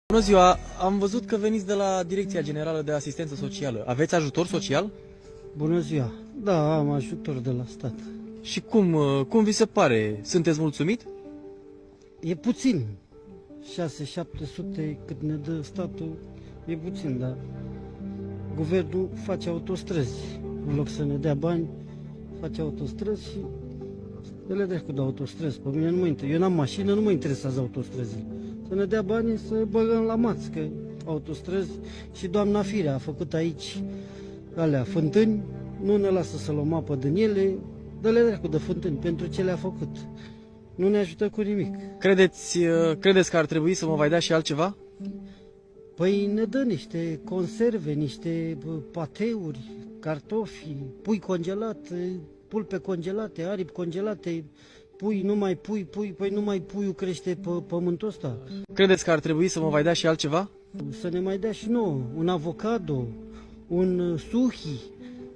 Bună ziua! Am văzut că veniți de la Direcția Generală de Asistență Socială. Aveți ajutor social? Bună ziua! Da, am ajutor de la stat. Și cum vi se pare? Sunteți mulțumit? E puțin. 600-700 cât ne dă statul, e puțin, dar guvernul face autostrăzi. În loc să ne dea bani, face autostrăzi și le dracu de autostrăzi. Pe mine nu mă interesează. Eu n-am mașină, nu mă interesează autostrăzile. Să ne dea bani să băgăm la maț, că autostrăzi și doamna Firea a făcut aici alea fântâni, nu ne lasă să luăm apă din ele, dă-le dracu de fântâni pentru ce le-a făcut. Nu ne ajută cu nimic. Credeți că ar trebui să mă mai dea și altceva? Păi ne dă niște conserve, niște pateuri, cartofi, pui congelat, pulpe congelate, aripi congelate, pui, numai pui, păi numai puiul crește pe pământul ăsta. Credeți că ar trebui să mă mai dea și altceva? Să ne mai dea și nouă un avocado, un suhi,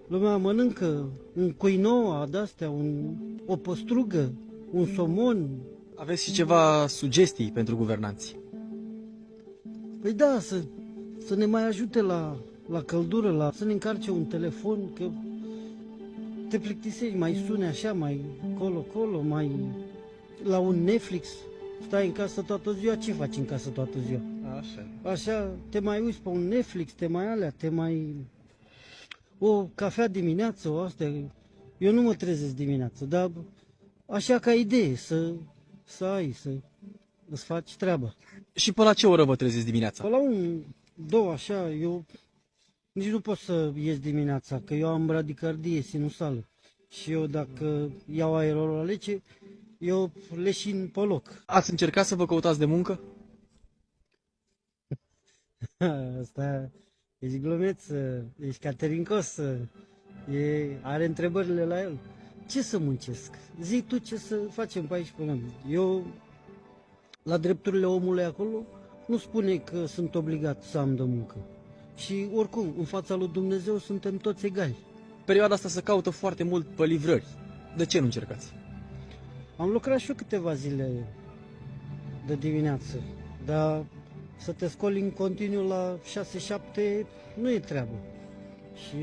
lumea mănâncă, un quinoa de-astea, o păstrugă, un somon. Aveți și ceva sugestii pentru guvernanți? Păi da, să ne mai ajute la căldură, să ne încarce un telefon, că te plictisești, mai sune așa, mai colo, mai la un Netflix, stai în casă toată ziua, ce faci în casă toată ziua? Așa, te mai uiți pe un Netflix, o cafea dimineață, o astea. Eu nu mă trezesc dimineață, dar așa ca idee, să îți faci treaba. Și până la ce oră vă treziți dimineața? Pe la două așa, eu nici nu pot să ies dimineața, că eu am bradicardie sinusală. Și eu dacă iau aerololece, eu leșin pe loc. Ați încercat să vă căutați de muncă? Asta, ești glumeț, ești caterincos, are întrebările la el. Ce să muncesc? Zi tu ce să facem pe aici până. Eu, la drepturile omului acolo, nu spune că sunt obligat să am de muncă. Și oricum, în fața lui Dumnezeu suntem toți egali. Perioada asta se caută foarte mult pe livrări. De ce nu încercați? Am lucrat și eu câteva zile de dimineață, dar să te scoli în continuu la 6-7 nu e treabă. Și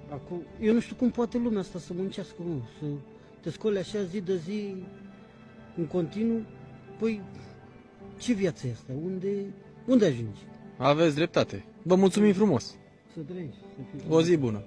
acum, eu nu știu cum poate lumea asta să muncească, mă, să te scoli așa zi de zi în continuu, păi ce viață e asta? Unde ajungi? Aveți dreptate. Vă mulțumim frumos. Să trăiești, să fii O zi bună.